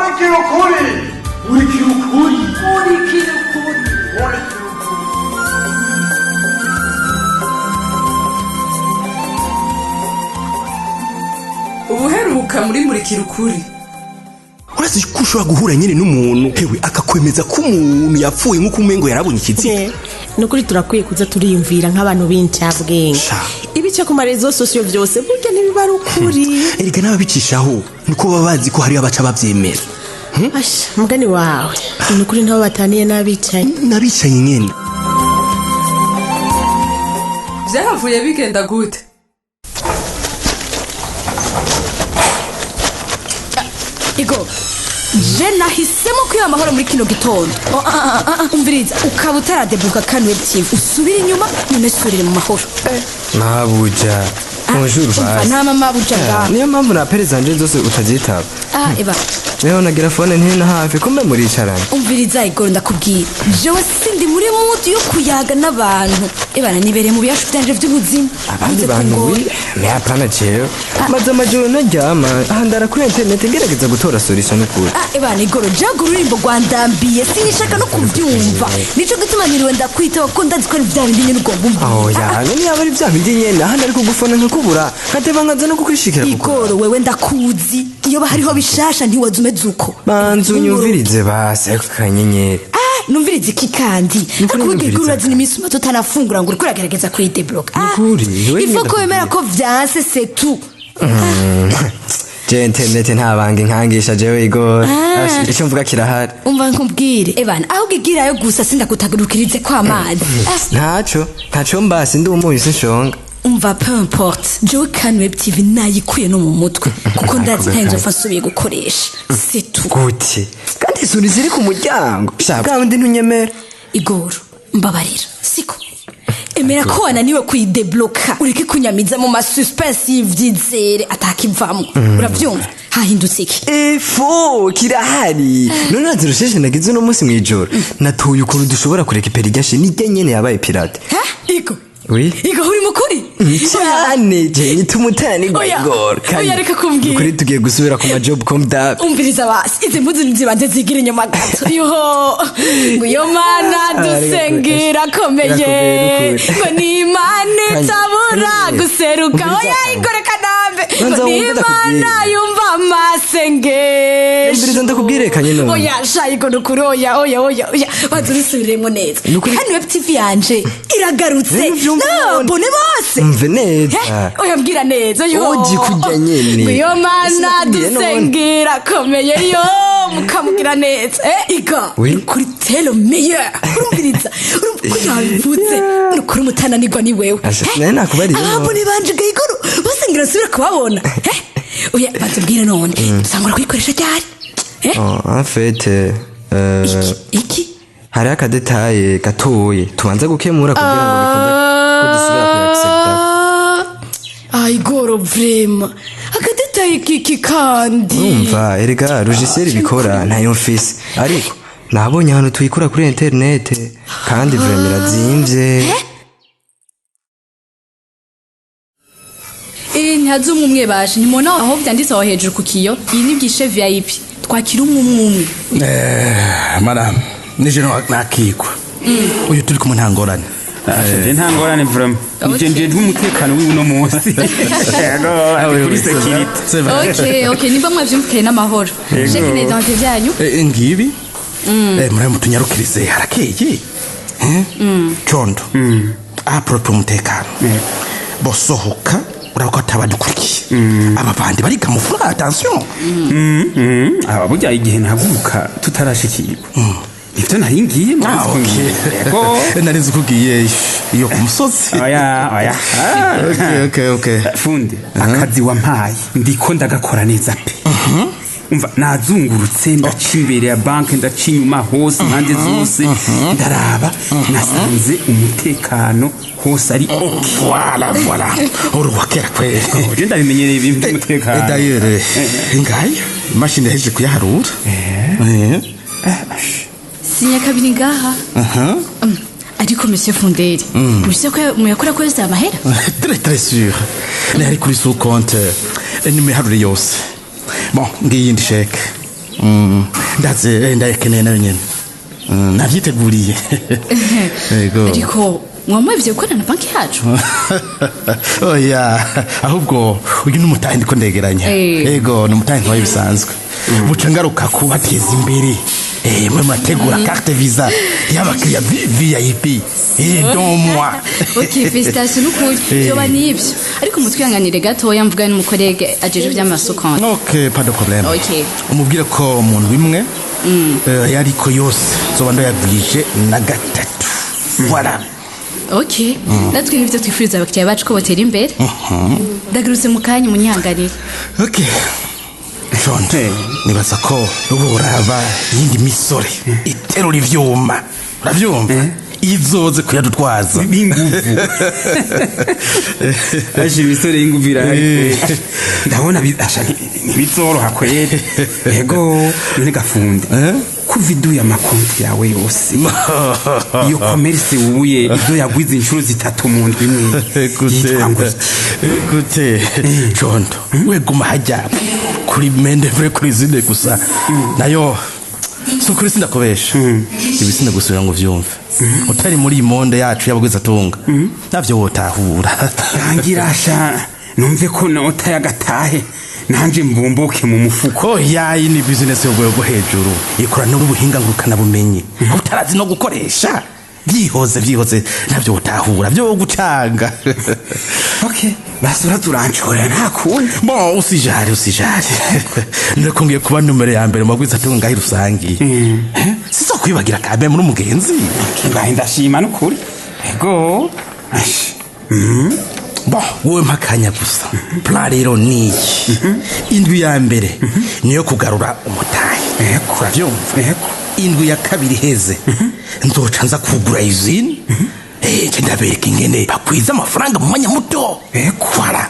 murikira ukuri. Murikira ukuri. Murikira ukuri. Ubuheruka muri murikira ukuri. Urazi ko ushobora guhura nyine n'umuntu hewe akakwemeza ko umuntu yapfuye nk'uko umengo yarabonye ikiziga. Nukuri turakwiye kuza turiyumvira nk'abantu b'incabwenge. Ibice ku marezo sosiyo byose burya ntibiba ari ukuri. Erega n'ababicishaho nuko baba bazi ko hari abaca bavyemera. Asha mugani wawe nukuri ntabo bataniye n'abicaye. Nabicaye nyene. Byaravuye bigenda gute? Igo je nahisemo kwiba amahoro muri kino gitondo. Umviriza ukaba utaradebuka kandi webtive usubira inyuma none surire mu mahoro. Mabuja bonjour basi. Nta mama buja ga. Niyo mpamvu na pereza nje zose utazitaba. Eba Leo nagira phone ntena hafi kumbe muri carana. umviriza Igor ndakubwira jewe sindi muri mutu yo kuyaga n'abantu. Ebana nibere mu biyashu byanje by'ubuzima. Abandi bantu wi me apana cyo. Maze amajoro najyama ahandara kuri internet ngerageza gutora solution n'ukuri. Ebana Igor jago rurimbo rwandambiye sinishaka no kubyumva. Nico gituma niriwe ndakwita ko ndazikora ibya bindi nyine ugomba umva. Oh ya nani yabari bya bindi nyene ahandi ari kugufona nkakubura kateba nkaza no kukwishikira kuko. Igor wewe ndakuzi iyo bahariho bishasha ntiwazume zuko. Banzu nyumvirize base kanyenyeri. Numvirize iki kandi akubwira urazi n'imisuma tutanafungura ngo uriko uragerageza kuri deblock. Ifo ko wemera ko vyanse c'est tout. Je internet ntabange nkangisha jewe Igor. Icyo mvuga kirahari. Umva nkubwire ebana aho gigirayo gusa sindakutagurukirize kwa amazi. Ntaco mbasi ndi umuyi sinshonga. Umva peu importe jewe kandi web tv nayikuye no mu mutwe kuko ndazi ntayenzo fasubiye gukoresha c'est tout. Gute kandi suri ziri ku muryango kandi ntunyemera. Igor mbabarira siko emera ko wananiwe kuyidebloka ureke kunyamiza mu masuspense y'ivyizere atakivamo. Uravyumva hahindutse iki? Efo kirahari none nazirushije nagize no munsi mwijoro natuye ukuru dushobora kureka perigashe nijye nyene yabaye pirate. Iko oui Igor uri mukuri cyane je nitumutani Igor kandi oya reka kumbwira ukuri tugiye gusubira ku majob komda. Umviriza basi izi mpuzu nzibanze zigira inyuma gato yo nguyo mana dusengera komeye ngo ni imana itabura guseruka oya Igor kanambe ngo ni imana yumva amasenge. Umviriza ndakubwire kanye none oya sha Igor ukuri oya bazurisubiremo neza kandi web tv yanje iragarutse. No bone bose mve neza oya mbwira neza yo oji kujya nyene yo mana dusengera komeye yo mukamugira neza Iga kuri telo meilleur urumviriza urumva yavuze nukuri umutananirwa ni wewe nene nakubariye bone banje Igor basengera subira kubabona oya batubwire none sangura kwikoresha cyari en fait iki hari akadetaye gatoye tubanza gukemura kugira ngo bikunde kudusubira kuyaksepta. Igor vrema akadetaye kiki kandi umva erega logiciel bikora ntayo mfise ariko nabonye ahantu tuyikura kuri internet kandi vrema irazimvye. ntihaze umwe baje nimona aho byanditse aho hejuru ku kiyo iyi ni igice VIP twakira umwe. Madame nije nakikwa. Uyu turi kumwe ntangorane. Ntangorane vraiment. Nje umutekano w'uno munsi. Kuri security. Okay niba mwavyumvikanye n'amahoro. Check les dents byanyu. Ngibi muri mutunyarukirize harakeye. Condo. Apropos umutekano. Bosohoka urako atabadukurikiye. Aba bandi bari kamufura attention. Aba burya igihe ntaguka tutarashikirwa. Ivyo naringiye narizi kugiye iyo ku musozi. Oya Okay funde akazi wampaye ndiko ndagakora neza pe. Umva nazungurutse ndaca imbere ya banke ndaca inyuma hose impande zose ndaraba nasanze umutekano hose ari voilà uruwakera kweli je ndabimenyereye ibintu by'umutekano. D'ailleurs ngaye imashini yaje kuyaharura. Sinya kabiri ngaha. Ariko monsieur Funderi mushye ko muyakora ko yose amahera. Très sûr nari kuri sous compte ni miharure yose. Bon ngiyi ndi check ndaze ndayekeneye nayo nyene navyiteguriye yego ariko mwamwevye gukorana na banki yacu oya ahubwo uyu n'umutahe ndiko ndegeranya yego n'umutahe nk'aho bisanzwe buca ngaruka kubateza imbere mwe murategura carte visa y'abakiriya VIP donc moi ok félicitations n'ukuri yoba nivyo ariko mutwihanganire gatoya mvuga n'umukorege ajeje vy'amasoko ok pas de problème ok umubwire ko mu ndwi imwe yariko yose zoba ndayagwije na gatatu voilà ok natwe nivyo twifuriza abakiriya bacu ko botera imbere ndagarutse mu kanya munyanganire ok Jonte nibaza ko ubu uraba yindi misore iterura ivyuma uravyumva izoze kuyadutwaza binguvu aje misore y'inguvira ndabona bizoroha kwere yego none gafunde kuviduya makonti yawe yose iyo commerce ubuye izo yagwize inshuro zitatu mu ndwi imwe gute Jonto weguma hajya kuri mende vre kuri zinde gusa nayo sukuri sindakobesha ibisinde gusubira ngo vyumve utari muri imonde yacu yabagwiza tunga navyo wotahura angirasha numve ko nota yagatahe nanje mbumbuke mu mufuko yayi ni business y'urwego hejuru ikora no buhinga ngurukana bumenyi utarazi no gukoresha vyihoze navyo utahura vyo gucanga okay basura turanchora ntakundi bon usijari ndakongiye kuba numero ya mbere magwiza tunga ngahi rusangi sizo kwibagira kabe muri umugenzi kibaye ndashima n'ukuri ego bon wowe mpakanya gusa plan rero ni indwi ya mbere niyo kugarura umutahe uravyumva indwi ya kabiri heze nzoca nza kugura izini ndabereka ingene bakwiza amafaranga mu mwanya muto kwara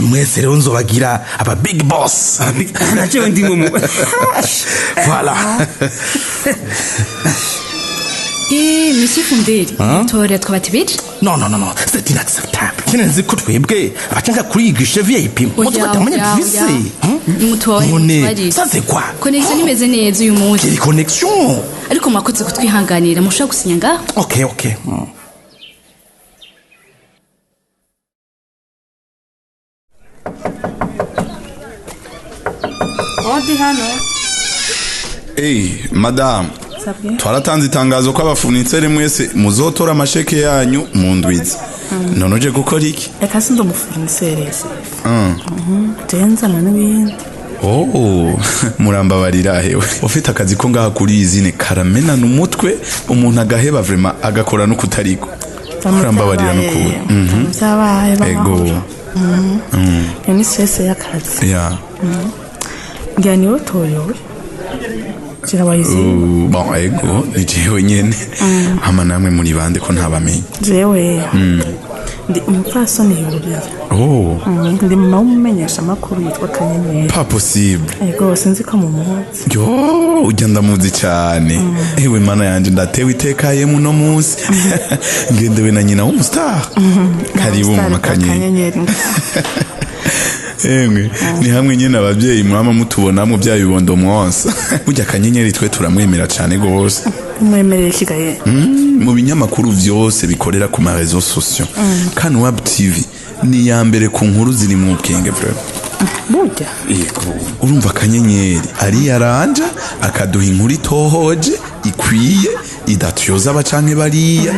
mwese rero nzobagira aba big boss naje ndi mu voilà monsieur Funderi tore twabatibije non c'est inacceptable kinenzi ko twebwe abacanga kuri igice VIP mutubatamanya vise mutoye none ça c'est quoi connexion imeze neza uyu munsi quelle connexion ariko mwakoze kutwihanganira mushaka gusinya ngaho ok odi hano madame twaratanze itangazo ko abafunitsere mwese muzotora amasheke yanyu mu ndwiza none uje gukora iki reka sindo mufunitsere tenzana n'ibindi murambabarira hewe ufite akazi ko ngaha kuri izine karamenana umutwe umuntu agaheba vraiment agakora no kutariko murambabarira no kuri byabaye ego ni stress y'akazi ngira ni otoyo bon ego ni jewe nyene hama namwe muri bande ko ntabamenye jewe ndi umupfasoni yuriye ndi mama w'umumenyesha makuru yitwa Kanyenyeri pas possible ego sinzi ko mu munsi yo ujya ndamuzi cyane ewe mana yanje ndatewe itekaye muno munsi ngendewe na nyina w'umustar karibu mama Kanyenyeri emwe ni hamwe nyene abavyeyi mwama mutubonamo bya bibondo mwonsa burya Kanyenyeri twe turamwemera cyane gose mwemerera kigaye mu binyamakuru vyose bikorera ku ma réseaux sociaux kan web TV ni ya mbere ku nkuru ziri mu bwenge vraiment burya urumva Kanyenyeri ari yaranja akaduha inkuru itohoje ikwiye idatyoza abacanke bariya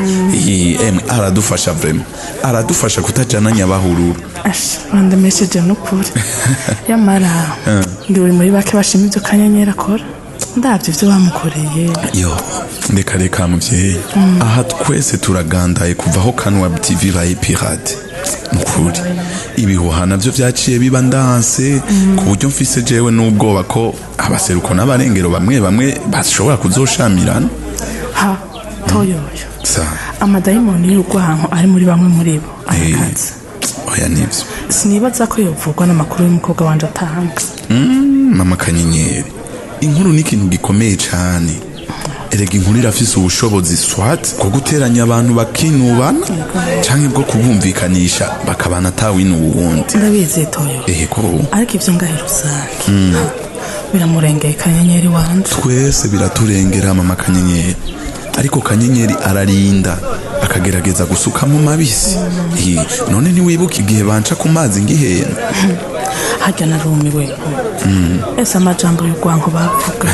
aradufasha vraiment aradufasha kutajana nyabahururu bandamesheje n'ukuri yamara ndi uri muri bake bashima ibyo Kanyenyeri akora ndavyo ivyo bamukoreye yo ndeka muvyeyi aha twese turagandaye kuvaho kan web TV baye pirate mukuri ibihuha navyo vyaciye biba ndanse ku buryo mfise jewe n'ubwoba ko abaseruko n'abarengero bamwe bashobora kuzoshamirana toyoyo sa amadayimoni y'urwanko ari muri bamwe muri bo arakaze oya nivyo sinibaza ko yovugwa n'amakuru y'umukobwa wanje atanga mama Kanyenyeri inkuru ni ikintu gikomeye cyane erega inkuru irafise ubushobozi swat bwo guteranya abantu bakinubana canke bwo kubumvikanisha bakabana atawi n'uwundi ndabizi toyo ko ariko ivyo ngahe rusange biramurengeye kanyenyeri wanje. twese biraturengera mama kanyenyeri, ariko kanyenyeri ararinda akagerageza gusuka mu mabisi. None ntiwibuka igihe banca ku mazi ngihena? Harya narumiwe. Ese amajambo y'urwango bavuga.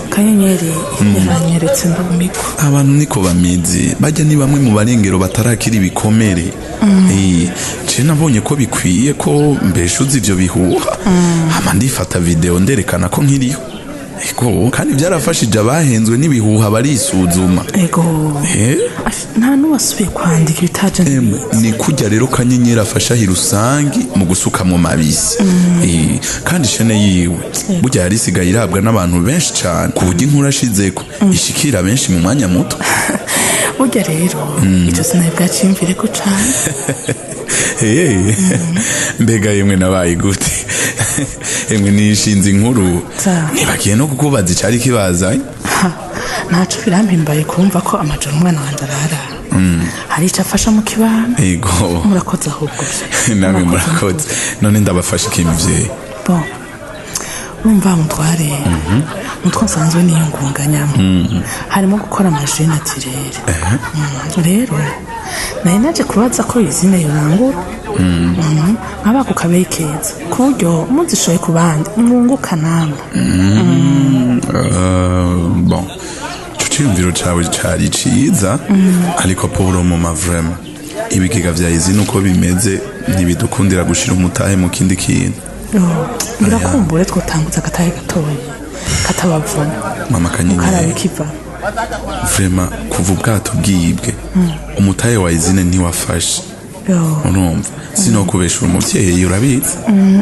Kanyenyeri yaranyeretse ndumiko. Abantu niko bamizi, bajya ni bamwe mu barengero batarakira ibikomere. Je nabonye ko bikwiye ko mbeshuza ivyo bihuha. Hama ndifata video nderekana ko nkiriho. Ego kandi byarafashije abahenzwe n'ibihuha barisuzuma. Ego nta n'uwasubiye kwandika ibitaje ni kujya rero kanyenyeri afasha hirusangi mu gusuka mu mabisi. Kandi shene yiwe burya yarisigaye irabwa n'abantu benshi cyane ku buryo inkuru ashizeko ishikira benshi mu mwanya muto. burya rero icyo sinaye bwacimvire ko cyane. Mbega yemwe nabaye gute? Emwe nishinze inkuru nibagiye no kukubaza icari kibazanye. Ntaco birampimbaye kumva ko amajoro umwana wanje arara. Hari icyo afasha mu kibano. Ego murakoze ahubwo. Namwe murakoze. None ndabafasha iki muvyeyi? Bon urumva mutware mutwe nsanzwe niyungunganyamo harimo gukora amaji naturere. Rero naye naje kubaza ko izina yorangura nkaba kukabekeza ku buryo muzishoye ku bandi mwunguka namwe. Bon cyumviro cyawe cyari ciza, ariko Paulo mu mavrema ibigega vya izina uko bimeze ntibidukundira gushira umutahe mu kindi kintu. Birakumbure twotangutse agatahe gatoya katabavuna mama kanyenyeri vrema kuva ubwato bwibwe umutahe wa izina ntiwafashe. Urumva sinokubeshura umuvyeyi urabizi.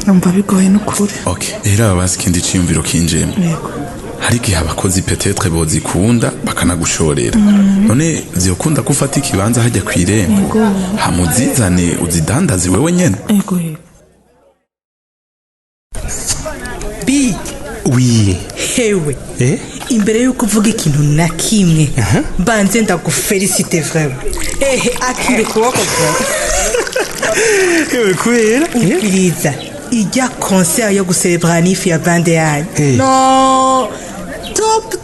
Umva bigoye n'ukuri. Okay era babasi kindi cyumviro kinjemo. Hari igihe abakozi petetre bozikunda bakanagushorera. None ziyokunda gufata ikibanza hajya kwirembo hamuzizane uzidandazi wewe nyene. Ego Oui. Hewe. Imbere yuko uvuga ikintu na kimwe banze ndagufelicite vraiment. Akire kuboko bwawe. Hewe kubera ubwiriza ijya concert yo gucelebra nifi ya bande yanyu. No top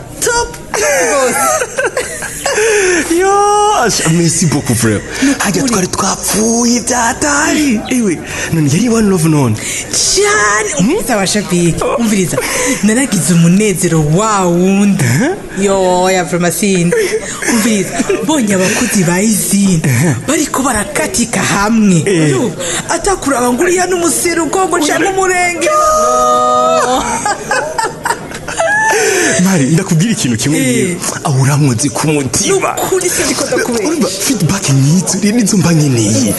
Yo, merci beaucoup frère. Hajya twari twapfuye byatari. Ewe, none yari one love none. Cyane umviriza big. Umviriza. Naragize umunezero wundi. Yo, ya farmasi. Umviriza, bonye abakozi bayizina. Bariko barakatika hamwe. Atakuraba nguriya n'umuseruko ngo cyane umurenge. Mari ndakubwira ikintu kimwe awuramutse ku mutima. Kuri sindikoda kubera. Urumva feedback nyitse nizo mbanyeneye.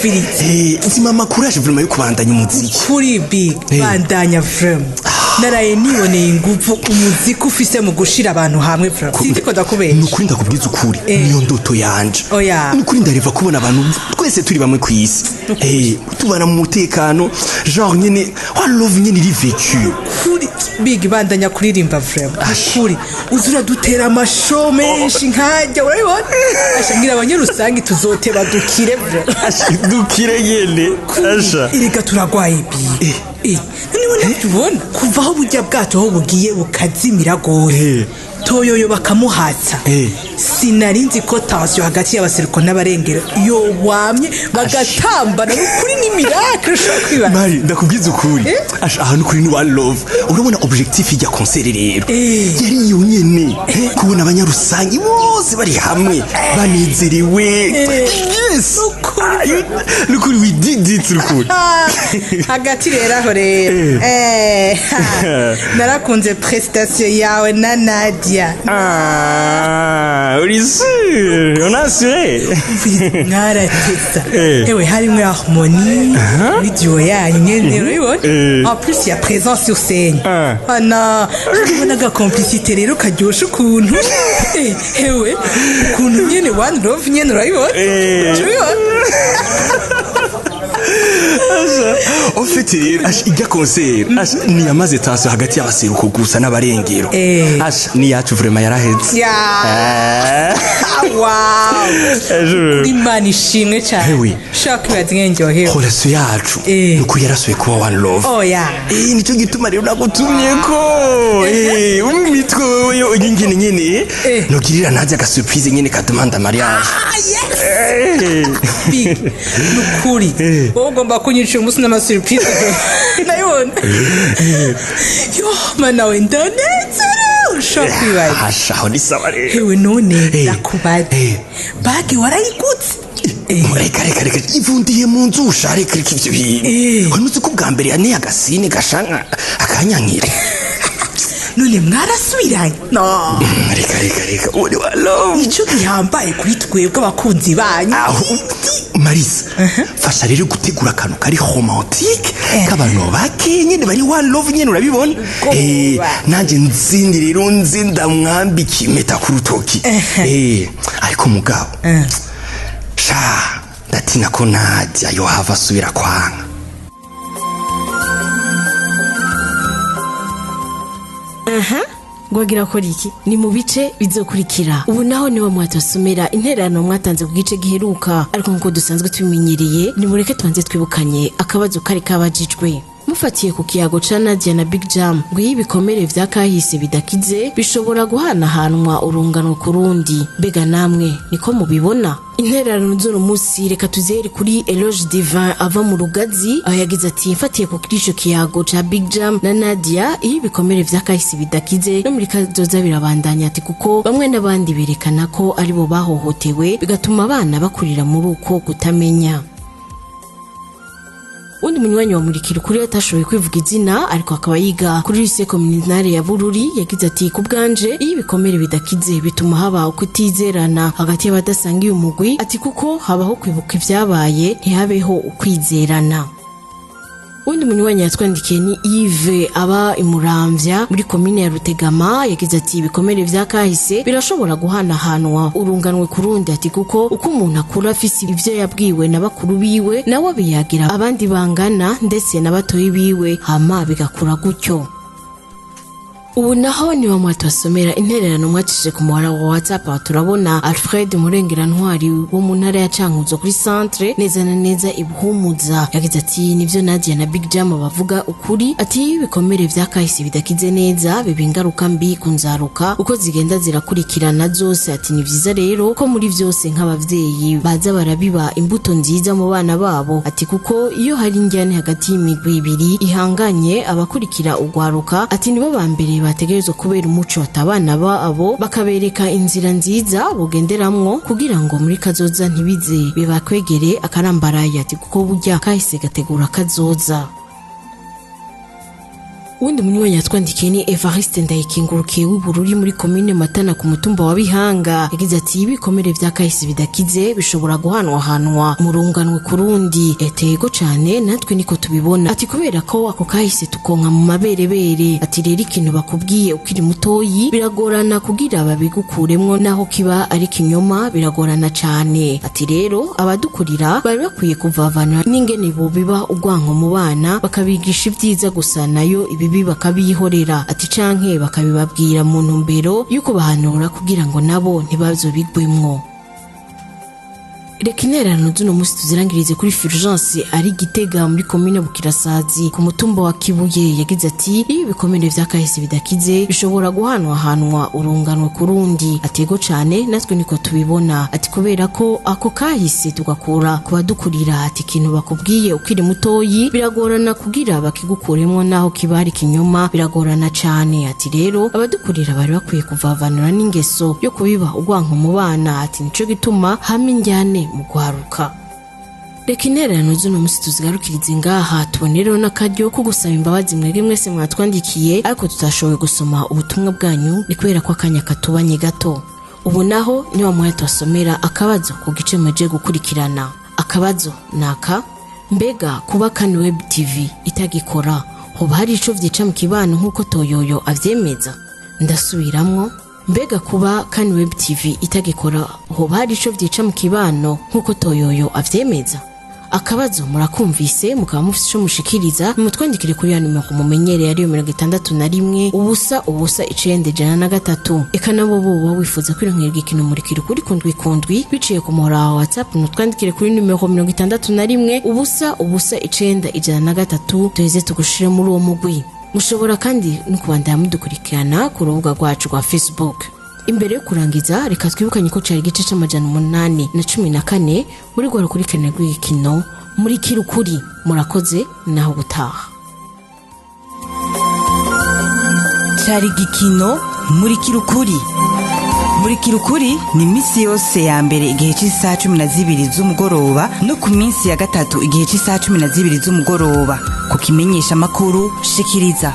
Zimama courage vraiment yo kubandanya umuziki. Kuri big bandanya vraiment. Naraye niboneye ingufu umuziki ufise mu gushira abantu hamwe vraiment. Sindikoda kubera. Nukuri ndakubwiza ukuri niyo ndoto yanje. Oya. Nukuri ndareva kubona abantu twese turi bamwe ku isi. Tubana mu mutekano genre nyene one love nyene iri vécu. Kuri big bandanya kuririmba vraiment. Kuri uzura dutera amashow menshi nkajya urabibona. Ashangira abanyarusangi tuzoteba dukire vraiment. Dukire nyene. Asha. Ireka turagwaye bi. None tubona kuva aho bujya bwato aho bugiye bukazimira gose. Toyoyo bakamuhatsa. Sinarinzi ko tension hagati y'abaseruko n'abarengero yo wamye bagatambana kuri ni miracle shokwiba. Mari ndakubwiza ukuri. Ahantu kuri ni one love. Urabona objectif ya concert rero. Yari yonyene kubona abanyarusangi bose bari hamwe banezerewe. Yes. Nukuri we did it nukuri. Hagati rero aho rero. Narakunze prestation yawe na Nadia. Uri sûr, on a assuré. Naratesa. Ewe harimwe harmonie, video yanyu nyene urabibona. En plus il y a présence sur scène. Ana, urabona ga complicité rero karyosha ukuntu. Ewe, ukuntu nyene one love nyene urabibona. Ofite ijya concert ni yamaze tanso hagati y'abaseruko gusa n'abarengero ni yacu vraiment yaraheze wow imana ishimwe cyane shaka ibadwenjohewe horeso yacu nuko yarasuye kuba one love nicyo gituma rero nagutumye ko umitwe yo nyine nugirira naje aga surprise nyine kadumanda mariage nukuri wowe ugomba kunyicira umunsi n'ama surprise nayibona yo mana wenda neza shaka ibaye aho ni sawa rero hewe none nakubade bagi warayigutse reka ivundiye mu nzu ushareka ivyo bintu unuzi ko bwa mbere yane agasine gashanka akanyankira none mwarasubiranye no reka uri wa love icyo gihambaye kuri twebwe abakunzi banyu Marisa fasha rero gutegura akantu kari romantique k'abantu bakenye bari one love nyene urabibona nanje nzindi rero nzinda mwambiki impeta ku rutoki ariko mugabo sha ndatina ko najya yo hava subira kwanga Gwagira ko iki ni mu bice bizokurikira ubu naho niwe mwatosomera intererano mwatanze ku gice giheruka ariko nkuko dusanzwe tubimenyereye ni mureke twanze twibukanye akabazo kari kabajijwe mufatiye ku kiyago ca Nadia na Big Jam ngo ibikomere vya kahise bidakize bishobora guhanahanwa urungano kurundi mbega namwe niko mubibona intererano z'uno munsi reka tuzere kuri Eloge Divin ava mu Rugazi aho yagize ati mfatiye ku kirisho kiyago ca Big Jam na Nadia ibikomere vya kahise bidakize no muri kazoza birabandanya ati kuko bamwe n'abandi berekana ko ari bo bahohotewe bigatuma abana bakurira muri uko kutamenya undi munywanyi wa Murikira Ukuri atashoboye kwivuga izina ariko akaba yiga kuri lycée communautaire ya Bururi yagize ati kubganje ibikomere bidakize bituma haba ukutizerana hagati y'abadasangiye umugwi ati kuko habaho kwibuka ivyabaye ntihabeho ukwizerana undi munywanyi yatwandikiye ni Yves aba imuramvya muri commune ya Rutegama yagize ati ibikomere vya kahise birashobora guhanahanwa urunganwe kurundi ati kuko uko umuntu akura afise ivyo yabwiwe n'abakuru biwe nawe biyagira abandi bangana ndetse n'abatoyi biwe hama bigakura gutyo ubu naho ni mwatosomera intererano mwacishije ku muhara wa WhatsApp turabona Alfred Murengera Ntwari wo mu ntara ya Cankuzo kuri centre neza na neza ibuhumuza yagize ati nivyo Nadia na Big Jam bavuga ukuri ati bikomere vya kahise bidakize neza bibingaruka mbi kunzaruka uko zigenda zirakurikirana zose ati ni vyiza rero ko muri vyose nk'abavyeyi baza barabiba imbuto nziza mu bana babo ati kuko iyo hari njyane hagati y'imigwi ibiri ihanganye abakurikira ugwaruka ati nibo bambere bategerezwa kubera umuco atabana babo bakabereka inzira nziza bugenderamwo kugira ngo muri kazoza ntibize bibakwegere akarambaraye ati kuko burya kahise gategura kazoza undi munywanyi yatwandikiye ni Evariste Ndayikingurukiye w'Ibururi muri commune Matana ku mutumba wa Bihanga yagize ati ibikomere vya kahise bidakize bishobora guhanwa murunganwe kurundi etego cyane natwe niko tubibona ati kubera ko ako kahise tukonka mu maberebere ati rero ikintu bakubwiye ukiri mutoyi biragorana kugira babigukuremwo naho kiba ari kinyoma biragorana cyane ati rero abadukurira bari bakwiye kuvavana n'ingene bo biba ugwanko mu bana bakabigisha ibyiza gusa nayo ibi bakabihorera ati canke bakabibabwira mu ntumbero yuko bahanura kugira ngo nabo ntibazobigwemwo reka intererano z'uno munsi tuzirangirize kuri Fulgence ari Gitega muri commune Bukirasazi ku mutumba wa Kibuye yagize ati ibikomere vya kahise bidakize bishobora guhanwa urunganwe kurundi atego cyane natwe niko tubibona ati kubera ko ako kahise tugakura kubadukurira ati kintu bakubwiye ukiri mutoyi biragorana kugira bakigukuremwo naho kibari kinyoma biragorana cyane ati rero abadukurira bari bakwiye kuvavanura n'ingeso yo kubiba ugwanko mu bana ati nico gituma hamwe njyane mugwaruka reka intererano z'uno munsi tuzigarukirize ngaha tubonereho n'akaryo ko gusaba imbabazi mwebwe mwese mwatwandikiye ariko tutashoboye gusoma ubutumwa bwanyu ni kubera ko akanya katubanye gato ubu naho niba mwatosomera akabazo ku gice muje gukurikirana akabazo naka mbega kuba Kandi Web TV itagikora hoba hari ico vyica mu kibano nkuko Toyoyo avyemeza ndasubiramwo mbega kuba Kandi Web TV itagikora hoba hari ico vyica mu kibano nkuko Toyoyo avyemeza akabazo murakumvise mukaba mufite ico mushikiriza nimutwandikire kuri ya nimero mumenyereye ariyo 61 ubusa ubusa 903 eka nabo bo wifuza kwironkera igikino murikira ukuri kundwi biciye ku muhora wa WhatsApp nimutwandikire kuri nimero 61 ubusa ubusa 903 tuheze tugushire muri uwo mugwi. Mushobora kandi no kubandanya mudukurikirana ku rubuga rwacu rwa Facebook. Imbere yo kurangiza reka twibukanye ko cari igice c'amajana 814 muri rwa rukurikirana rw'igikino murikira ukuri. Murakoze naho gutaha. Cari igikino murikira ukuri. Murikira ukuri ni misi yose ya mbere igihe cy'isaha 12 z'umugoroba no ku minsi ya gatatu igihe cy'isaha 12 z'umugoroba ku kimenyesha makuru shikiriza.